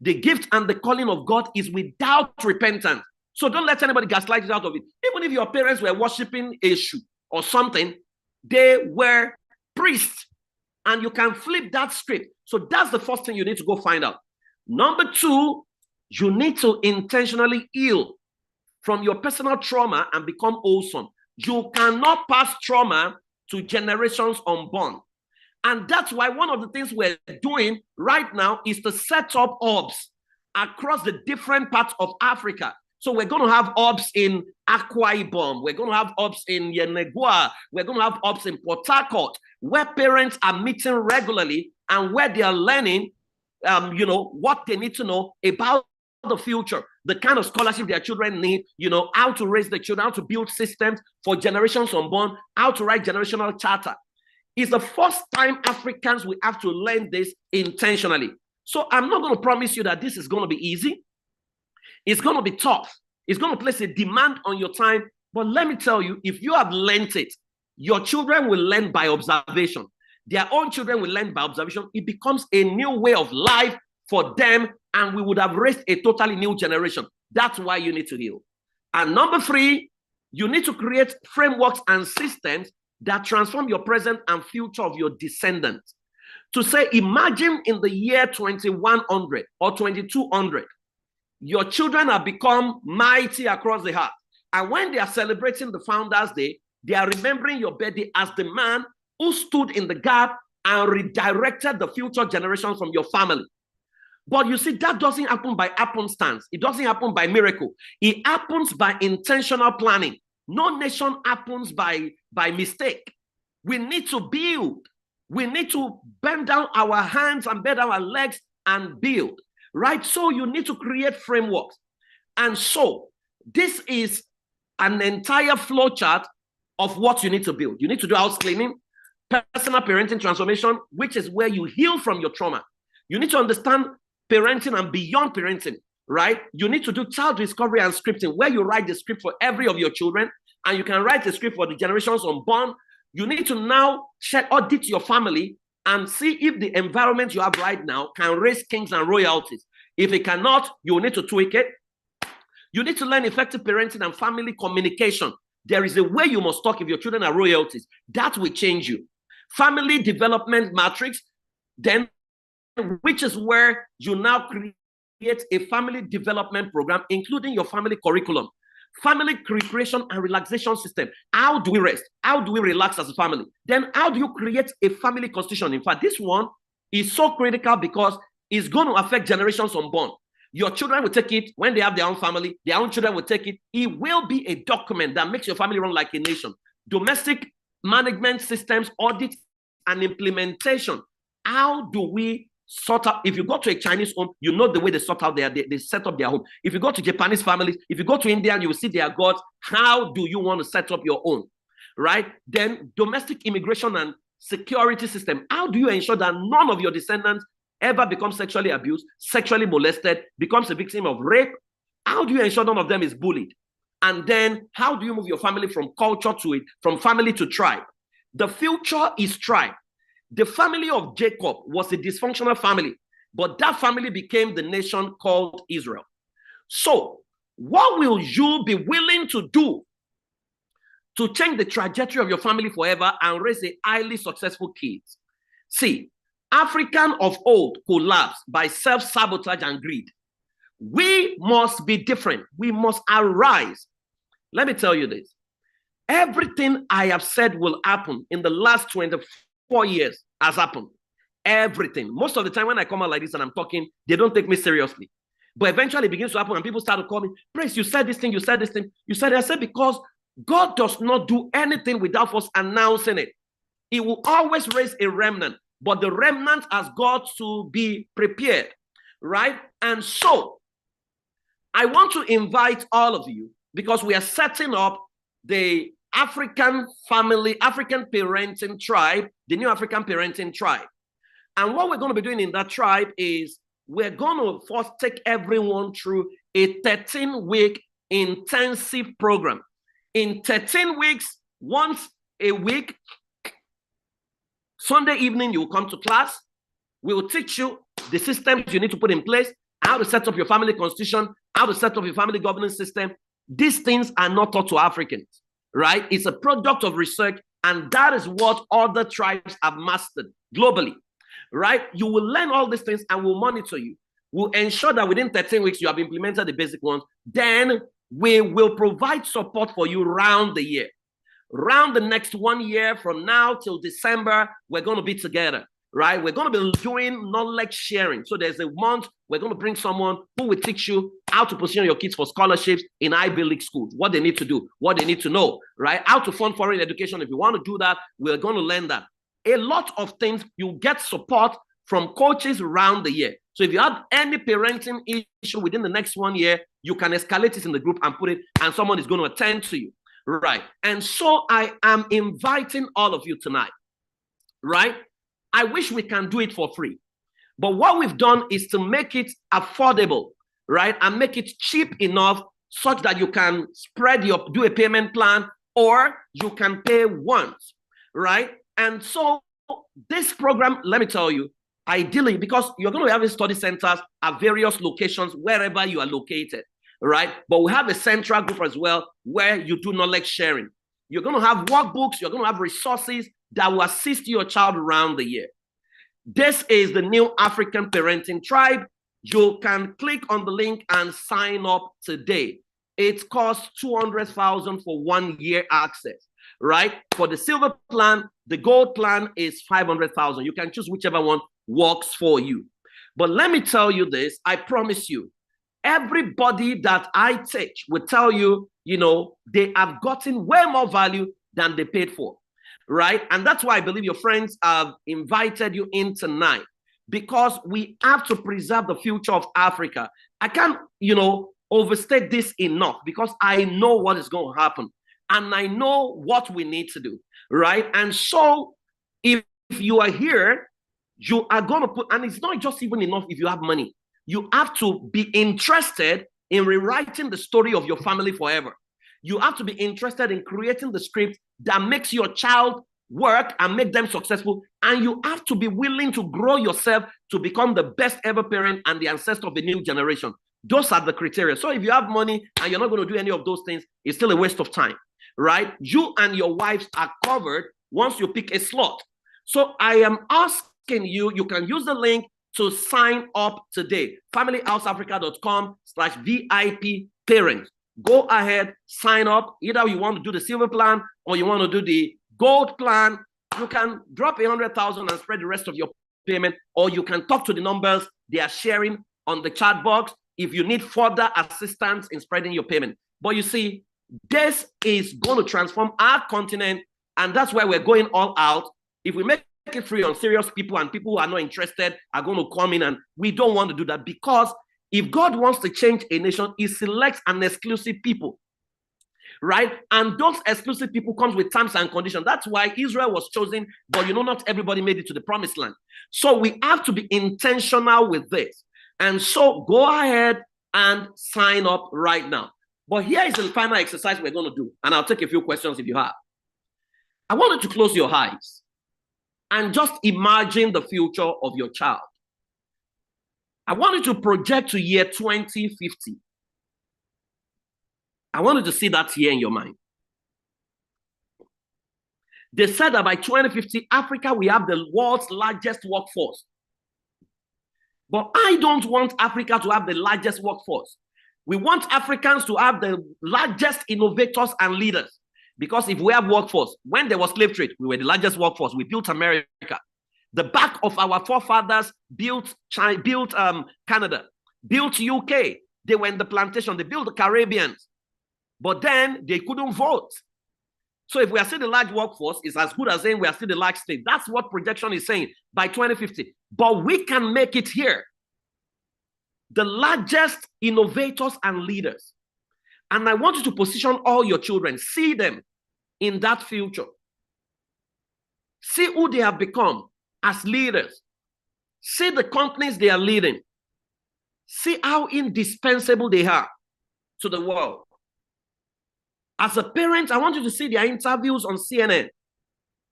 The gift and the calling of God is without repentance. So don't let anybody gaslight you out of it. Even if your parents were worshiping a shoe or something, they were priests. And you can flip that script. So that's the first thing you need to go find out. Number 2, you need to intentionally heal from your personal trauma and become wholesome. You cannot pass trauma to generations unborn. And that's why one of the things we're doing right now is to set up hubs across the different parts of Africa. So we're going to have hubs in Akwa Ibom. We're going to have hubs in Yenegua. We're going to have hubs in Port Harcourt, where parents are meeting regularly and where they are learning what they need to know about the future, the kind of scholarship their children need, how to raise the children, how to build systems for generations unborn, how to write generational charter. It's the first time Africans will have to learn this intentionally. So I'm not going to promise you that this is going to be easy. It's going to be tough. It's going to place a demand on your time. But let me tell you, if you have learned it, your children will learn by observation. Their own children will learn by observation. It becomes a new way of life for them and we would have raised a totally new generation. That's why you need to heal. And number 3, you need to create frameworks and systems that transform your present and future of your descendants. To say, imagine in the year 2100 or 2200, your children have become mighty across the earth. And when they are celebrating the Founders' Day, they are remembering your birthday as the man who stood in the gap and redirected the future generations from your family. But you see, that doesn't happen by happenstance. It doesn't happen by miracle. It happens by intentional planning. No nation happens by mistake. We need to build. We need to bend down our hands and bend down our legs and build, right? So you need to create frameworks. And so this is an entire flow chart of what you need to build. You need to do house cleaning, personal parenting transformation, which is where you heal from your trauma. You need to understand parenting and beyond parenting, right? You need to do child discovery and scripting, where you write the script for every of your children, and you can write the script for the generations unborn. You need to now audit your family and see if the environment you have right now can raise kings and royalties. If it cannot, you will need to tweak it. You need to learn effective parenting and family communication. There is a way you must talk if your children are royalties. That will change you. Family development matrix, then, which is where you now create a family development program, including your family curriculum. Family recreation and relaxation system. How do we rest? How do we relax as a family? Then how do you create a family constitution? In fact, this one is so critical because it's going to affect generations unborn. Your children will take it when they have their own family. Their own children will take it. It will be a document that makes your family run like a nation. Domestic management systems, audit, and implementation. How do we sort out? If you go to a Chinese home, you know the way they sort out they set up their home. If you go to Japanese families, if you go to India, you will see their gods. How do you want to set up your own, right? Then domestic immigration and security system. How do you ensure that none of your descendants ever becomes sexually abused, sexually molested, becomes a victim of rape? How do you ensure none of them is bullied? And then how do you move your family from culture to it, from family to tribe? The future is tribe. The family of Jacob was a dysfunctional family, but that family became the nation called Israel. So what will you be willing to do to change the trajectory of your family forever and raise a highly successful kids? See, African of old collapsed by self-sabotage and greed. We must be different. We must arise. Let me tell you this. Everything I have said will happen in the last 24 years has happened. Everything. Most of the time when I come out like this and I'm talking, they don't take me seriously. But eventually it begins to happen and people start to call me, Praise, you said this thing, you said this thing. You said it. I said, because God does not do anything without us announcing it. He will always raise a remnant, but the remnant has got to be prepared, right? And so I want to invite all of you, because we are setting up the African family, African parenting tribe, the new African parenting tribe. And what we're going to be doing in that tribe is we're going to first take everyone through a 13-week intensive program. In 13 weeks, once a week, Sunday evening, you will come to class. We will teach you the systems you need to put in place, how to set up your family constitution, how to set up your family governance system. These things are not taught to Africans, right? It's a product of research, and that is what other tribes have mastered globally, right? You will learn all these things and we'll monitor you. We'll ensure that within 13 weeks, you have implemented the basic ones. Then we will provide support for you round the year. Round the next 1 year from now till December, we're going to be together, right? We're going to be doing knowledge sharing. So there's a month, we're going to bring someone who will teach you how to position your kids for scholarships in Ivy League schools, what they need to do, what they need to know, right? How to fund foreign education. If you want to do that, we're going to learn that. A lot of things, you get support from coaches around the year. So if you have any parenting issue within the next 1 year, you can escalate it in the group and put it, and someone is going to attend to you. Right. And so I am inviting all of you tonight, right? I wish we can do it for free. But what we've done is to make it affordable, right? And make it cheap enough such that you can do a payment plan, or you can pay once, right? And so this program, let me tell you, ideally, because you're going to have study centers at various locations wherever you are located, right? But we have a central group as well where you do knowledge sharing. You're going to have workbooks, you're going to have resources that will assist your child around the year. This is the new African Parenting Tribe. You can click on the link and sign up today. It costs $200,000 for 1 year access, right? For the silver plan, the gold plan is $500,000. You can choose whichever one works for you. But let me tell you this, I promise you, everybody that I teach will tell you, you know, they have gotten way more value than they paid for, right? And that's why I believe your friends have invited you in tonight, because we have to preserve the future of Africa. I can't, you know, overstate this enough, because I know what is going to happen and I know what we need to do, right? And so if you are here, you are going to put, and it's not just even enough if you have money. You have to be interested in rewriting the story of your family forever. You have to be interested in creating the script that makes your child work and make them successful. And you have to be willing to grow yourself to become the best ever parent and the ancestor of the new generation. Those are the criteria. So if you have money and you're not going to do any of those things, it's still a waste of time, right? You and your wives are covered once you pick a slot. So I am asking you, you can use the link to sign up today. FamilyHouseAfrica.com/VIP parents. Go ahead, sign up. Either you want to do the silver plan or you want to do the gold plan. You can drop 100,000 and spread the rest of your payment, or you can talk to the numbers they are sharing on the chat box if you need further assistance in spreading your payment. But you see, this is going to transform our continent, and that's why we're going all out. If we make it free on serious people, and people who are not interested are going to come in, and we don't want to do that, because if God wants to change a nation, he selects an exclusive people, right? And those exclusive people comes with terms and conditions. That's why Israel was chosen, but you know, not everybody made it to the promised land. So we have to be intentional with this. And so go ahead and sign up right now. But here is the final exercise we're going to do, and I'll take a few questions if you have. I want you to close your eyes and just imagine the future of your child. I want you to project to year 2050. I want you to see that year in your mind. They said that by 2050, Africa will have the world's largest workforce. But I don't want Africa to have the largest workforce. We want Africans to have the largest innovators and leaders. Because if we have workforce, when there was slave trade, we were the largest workforce. We built America. The back of our forefathers built Canada, built UK. They were in the plantation. They built the Caribbeans. But then they couldn't vote. So if we are still the large workforce, it's as good as saying we are still the large state. That's what projection is saying by 2050. But we can make it here. The largest innovators and leaders. And I want you to position all your children, see them in that future. See who they have become as leaders. See the companies they are leading. See how indispensable they are to the world. As a parent, I want you to see their interviews on CNN.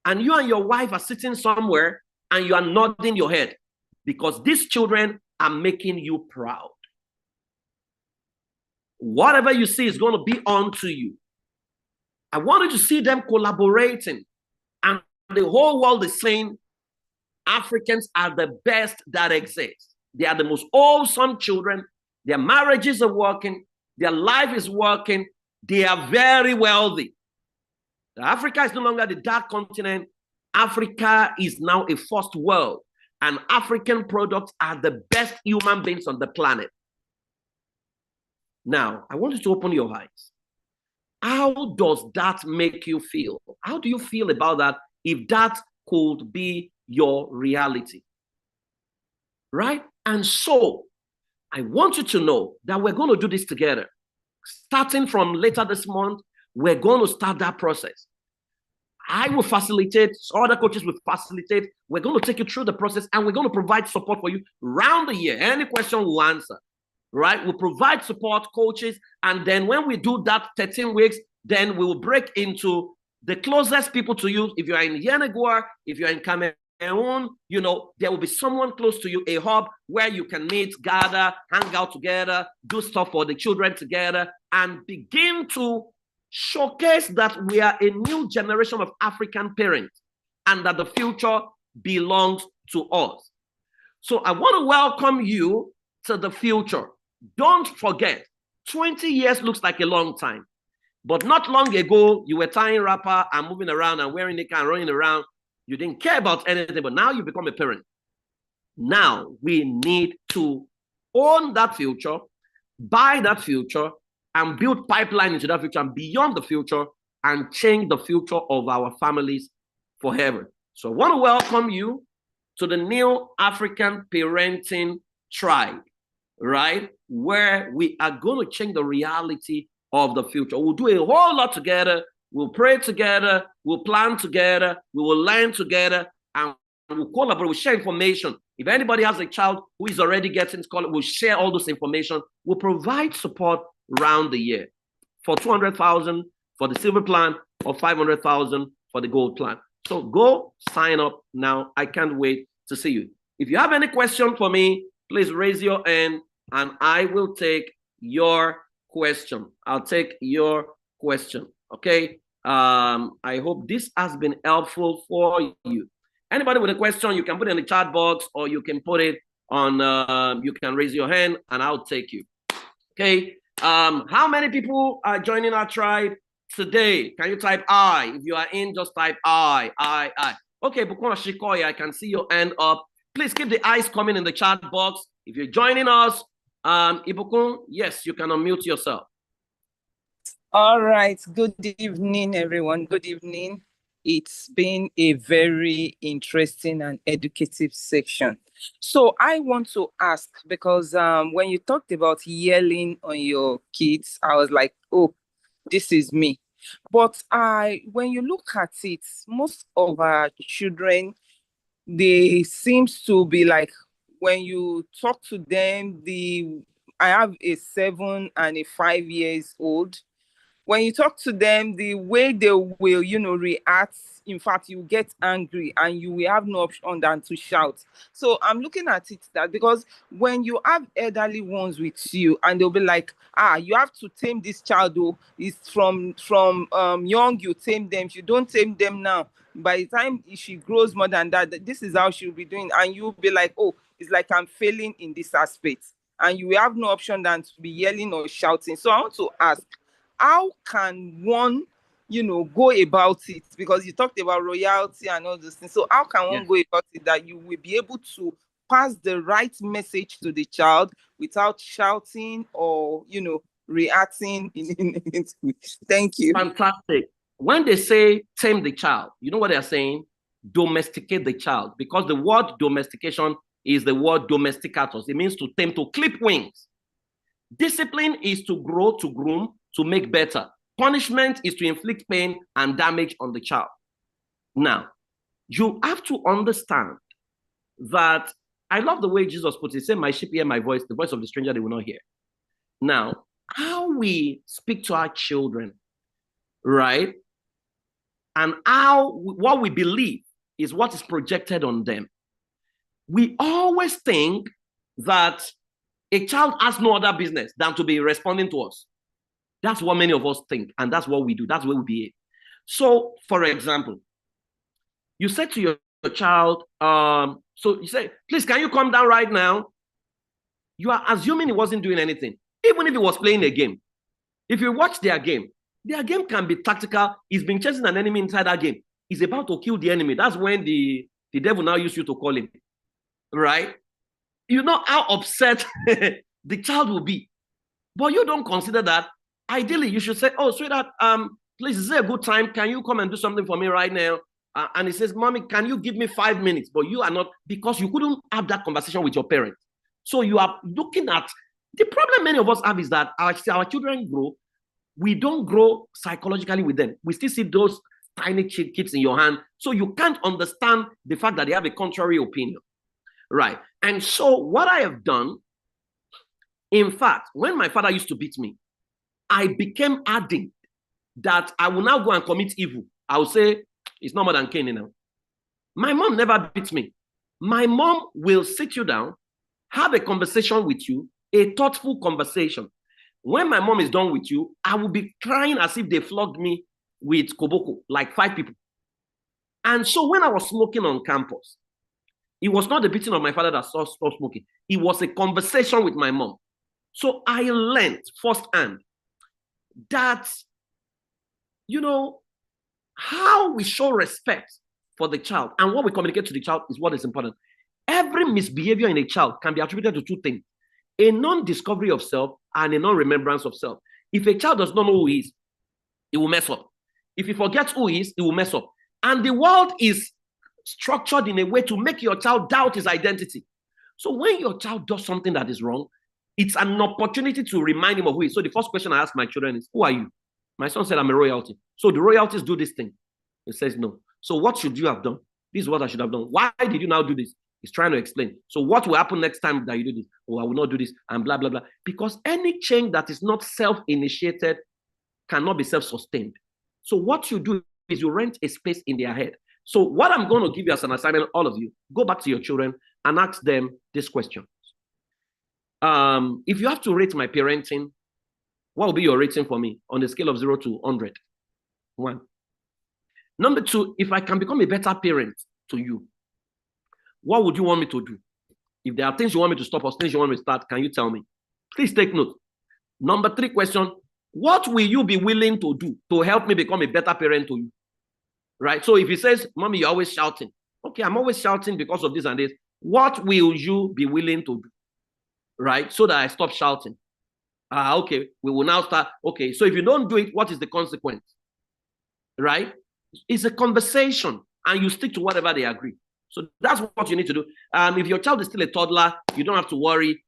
And you and your wife are sitting somewhere and you are nodding your head, because these children are making you proud. Whatever you see is going to be onto you. I want you to see them collaborating, and the whole world is saying Africans are the best that exists. They are the most awesome children. Their marriages are working. Their life is working. They are very wealthy. Africa is no longer the dark continent. Africa is now a first world, and African products are the best human beings on the planet. Now, I want you to open your eyes. How does that make you feel? How do you feel about that if that could be your reality? Right? And so, I want you to know that we're going to do this together. Starting from later this month, we're going to start that process. I will facilitate, other coaches will facilitate. We're going to take you through the process, and we're going to provide support for you around the year. Any question we'll answer, right? We'll provide support, coaches, and then when we do that 13 weeks, then we will break into the closest people to you. If you're in Yenagoa, if you're in Cameroon, own, there will be someone close to you, a hub where you can meet, gather, hang out together, do stuff for the children together, and begin to showcase that we are a new generation of African parents and that the future belongs to us. So I want to welcome you to the future. Don't forget, 20 years looks like a long time. But not long ago, you were tying wrapper and moving around and wearing knicker and running around. You didn't care about anything, but now you become a parent. Now we need to own that future, buy that future, and build pipeline into that future and beyond the future and change the future of our families forever. So I want to welcome you to the new African parenting tribe, right? Where we are going to change the reality of the future. We'll do a whole lot together. We'll pray together. We'll plan together. We will learn together, and we'll collaborate. We'll share information. If anybody has a child who is already getting to college, we'll share all this information. We'll provide support around the year for 200,000 for the silver plan or 500,000 for the gold plan. So go sign up now. I can't wait to see you. If you have any question for me, please raise your hand and I will take your question. I'll take your question. Okay. I hope this has been helpful for you. Anybody with a question, you can put it in the chat box or you can put it on, you can raise your hand and I'll take you. Okay. How many people are joining our tribe today? Can you type I? If you are in, just type I. Okay, Bukuna Shikoya, I can see your hand up. Please keep the eyes coming in the chat box. If you're joining us, Ibukun, yes, you can unmute yourself. All right. Good evening, everyone. Good evening. It's been a very interesting and educative section. So I want to ask, because when you talked about yelling on your kids, I was like, oh, this is me. But when you look at it, most of our children, they seems to be like, when you talk to them, I have a 7 and a 5 years old. When you talk to them, the way they will, react, in fact, you get angry and you will have no option than to shout. So I'm looking at it that because when you have elderly ones with you and they'll be like, you have to tame this child, though. It's from young, you tame them. If you don't tame them now, by the time she grows more than that, this is how she'll be doing. And you'll be like, oh, it's like I'm failing in this aspect. And you will have no option than to be yelling or shouting. So I want to ask, how can one, go about it? Because you talked about royalty and all those things. So how can one go about it that you will be able to pass the right message to the child without shouting or, reacting in Thank you. Fantastic. When they say tame the child, you know what they're saying? Domesticate the child. Because the word domestication is the word domesticatus. It means to tame, to clip wings. Discipline is to grow, to groom, to make better. Punishment is to inflict pain and damage on the child. Now, you have to understand that, I love the way Jesus put it. He said, my sheep hear my voice, the voice of the stranger they will not hear. Now, how we speak to our children, right? And what we believe is what is projected on them. We always think that a child has no other business than to be responding to us. That's what many of us think, and that's what we do. That's what we behave. So, for example, you said to your child, so you say, please, can you come down right now? You are assuming he wasn't doing anything, even if he was playing a game. If you watch their game can be tactical. He's been chasing an enemy inside that game. He's about to kill the enemy. That's when the devil now used you to call him, right? You know how upset the child will be. But you don't consider that. Ideally, you should say, oh, sweetheart, please, is it a good time? Can you come and do something for me right now? And he says, mommy, can you give me 5 minutes? But you are not, because you couldn't have that conversation with your parents. So you are looking at, the problem many of us have is that our children grow. We don't grow psychologically with them. We still see those tiny kids in your hand. So you can't understand the fact that they have a contrary opinion. Right. And so what I have done, in fact, when my father used to beat me, I became adamant that I will now go and commit evil. I will say, it's no more than Cain now. My mom never beats me. My mom will sit you down, have a conversation with you, a thoughtful conversation. When my mom is done with you, I will be crying as if they flogged me with koboko, like 5 people. And so when I was smoking on campus, it was not the beating of my father that stopped smoking. It was a conversation with my mom. So I learned firsthand that, how we show respect for the child and what we communicate to the child is what is important. Every misbehavior in a child can be attributed to 2 things: a non-discovery of self and a non-remembrance of self. If a child does not know who he is, he will mess up. If he forgets who he is, he will mess up. And the world is structured in a way to make your child doubt his identity. So when your child does something that is wrong, it's an opportunity to remind him of who he is. So the first question I ask my children is, who are you? My son said, I'm a royalty. So the royalties do this thing. He says, no. So what should you have done? This is what I should have done. Why did you now do this? He's trying to explain. So what will happen next time that you do this? Oh, I will not do this, and blah, blah, blah. Because any change that is not self-initiated cannot be self-sustained. So what you do is you rent a space in their head. So what I'm going to give you as an assignment, all of you, go back to your children and ask them this question. If you have to rate my parenting, what will be your rating for me on a scale of 0 to 100? 1. Number 2, if I can become a better parent to you, what would you want me to do? If there are things you want me to stop or things you want me to start, can you tell me? Please take note. Number 3 question, what will you be willing to do to help me become a better parent to you? Right? So if he says, Mommy, you're always shouting. Okay, I'm always shouting because of this and this. What will you be willing to do? Right? So that I stop shouting. Okay, we will now start. Okay, so if you don't do it, what is the consequence? Right? It's a conversation and you stick to whatever they agree. So that's what you need to do. If your child is still a toddler, you don't have to worry.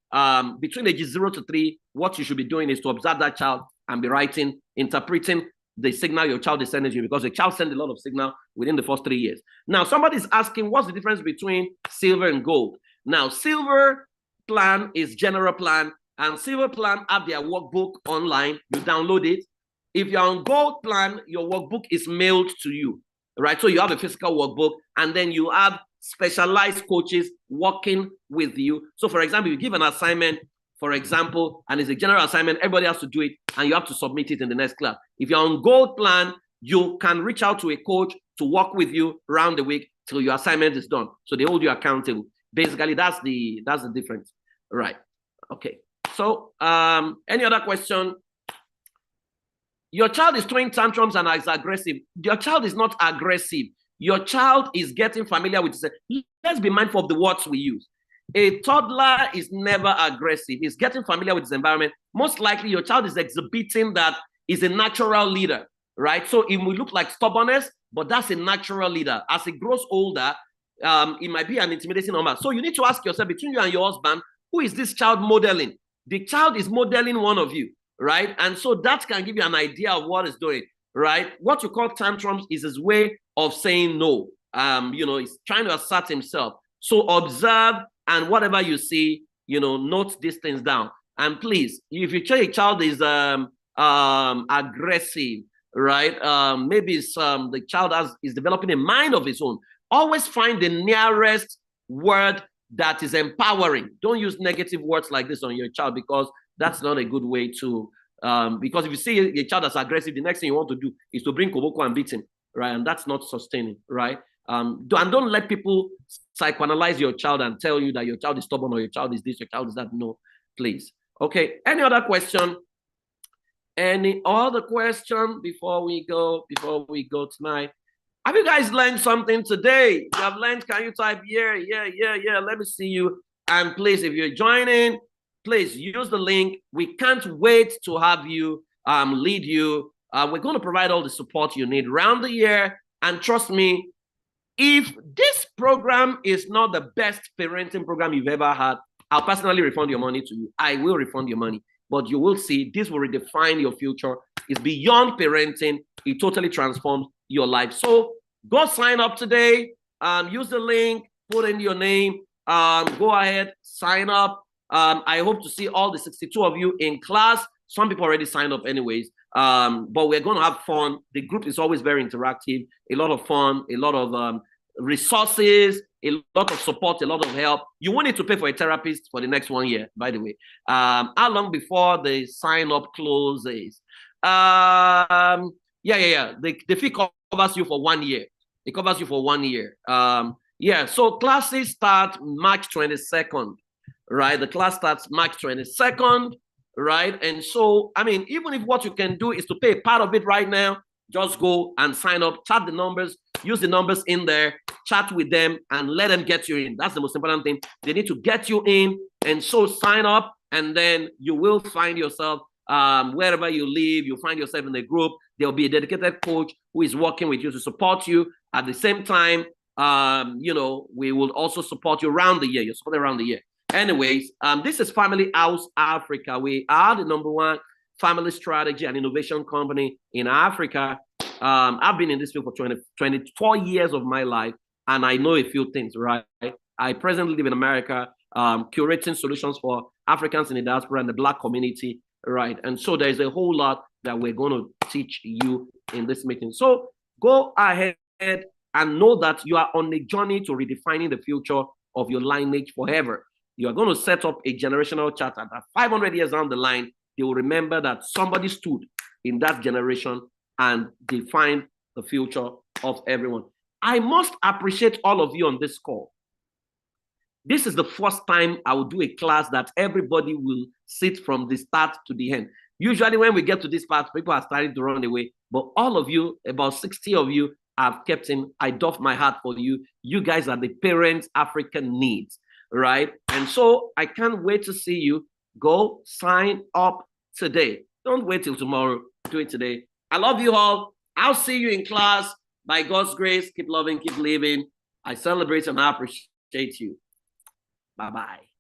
Between ages 0 to 3, what you should be doing is to observe that child and be writing, interpreting the signal your child is sending you, because a child sends a lot of signal within the first 3 years. Now, somebody's asking, what's the difference between silver and gold? Now, silver plan is general plan, and silver plan have their workbook online. You download it. If you're on gold plan, your workbook is mailed to you, right? So you have a physical workbook, and then you have specialized coaches working with you. So for example, you give an assignment, for example, and it's a general assignment, everybody has to do it, and you have to submit it in the next class. If you're on gold plan, you can reach out to a coach to work with you around the week till your assignment is done. So they hold you accountable. Basically, that's the difference. Right. Okay. So any other question? Your child is throwing tantrums and is aggressive. Your child is not aggressive. Your child is getting familiar with it. Let's be mindful of the words we use. A toddler is never aggressive. He's getting familiar with his environment. Most likely, your child is exhibiting that he's a natural leader, right? So it will look like stubbornness, but that's a natural leader. As he grows older, it might be an intimidating number. So you need to ask yourself, between you and your husband, who is this child modeling? The child is modeling one of you, right? And so that can give you an idea of what it's doing, right? What you call tantrums is his way of saying no. He's trying to assert himself. So observe, and whatever you see, note these things down. And please, if you say a child is aggressive, right? Maybe the child is developing a mind of his own. Always find the nearest word that is empowering. Don't use negative words like this on your child, because that's not a good way to. Because if you see a child that's aggressive, the next thing you want to do is to bring koboko and beat him, right? And that's not sustaining, right? And don't let people psychoanalyze your child and tell you that your child is stubborn or your child is this, your child is that. No, please. Okay. Any other question? Any other question before we go tonight? Have you guys learned something today? If you have learned, can you type yeah? Let me see you. And please, if you're joining, please use the link. We can't wait to have you lead you. We're going to provide all the support you need around the year. And trust me, if this program is not the best parenting program you've ever had, I'll personally refund your money to you. I will refund your money. But you will see this will redefine your future. It's beyond parenting. It totally transforms your life. So go sign up today. Use the link, put in your name. Go ahead, sign up. I hope to see all the 62 of you in class. Some people already signed up anyways. But we're going to have fun. The group is always very interactive, a lot of fun, a lot of resources, a lot of support, a lot of help. You won't need to pay for a therapist for the next 1 year, by the way. How long before the sign up closes? The fee covers you for 1 year. It covers you for 1 year. So classes start March 22nd, right? The class starts March 22nd, right? And so, I mean, even if what you can do is to pay part of it right now, just go and sign up, chat the numbers, use the numbers in there, chat with them, and let them get you in. That's the most important thing. They need to get you in, and so sign up, and then you will find yourself wherever you live, you'll find yourself in a group. There'll be a dedicated coach who is working with you to support you. At the same time, we will also support you around the year. You're supported around the year. Anyways, this is Family House Africa. We are the #1 family strategy and innovation company in Africa. I've been in this field for 24 years of my life, and I know a few things, right? I presently live in America, curating solutions for Africans in the diaspora and the Black community, right? And so there's a whole lot that we're going to teach you in this meeting. So go ahead and know that you are on a journey to redefining the future of your lineage forever. You are going to set up a generational charter that 500 years down the line, they will remember that somebody stood in that generation and defined the future of everyone. I must appreciate all of you on this call. This is the first time I will do a class that everybody will sit from the start to the end. Usually when we get to this part, people are starting to run away, but all of you, about 60 of you, have kept in. I doff my hat for you. You guys are the parents Africa needs, right? And so I can't wait to see you. Go sign up today. Don't wait till tomorrow. Do it today. I love you all. I'll see you in class. By God's grace, keep loving, keep living. I celebrate and I appreciate you. Bye-bye.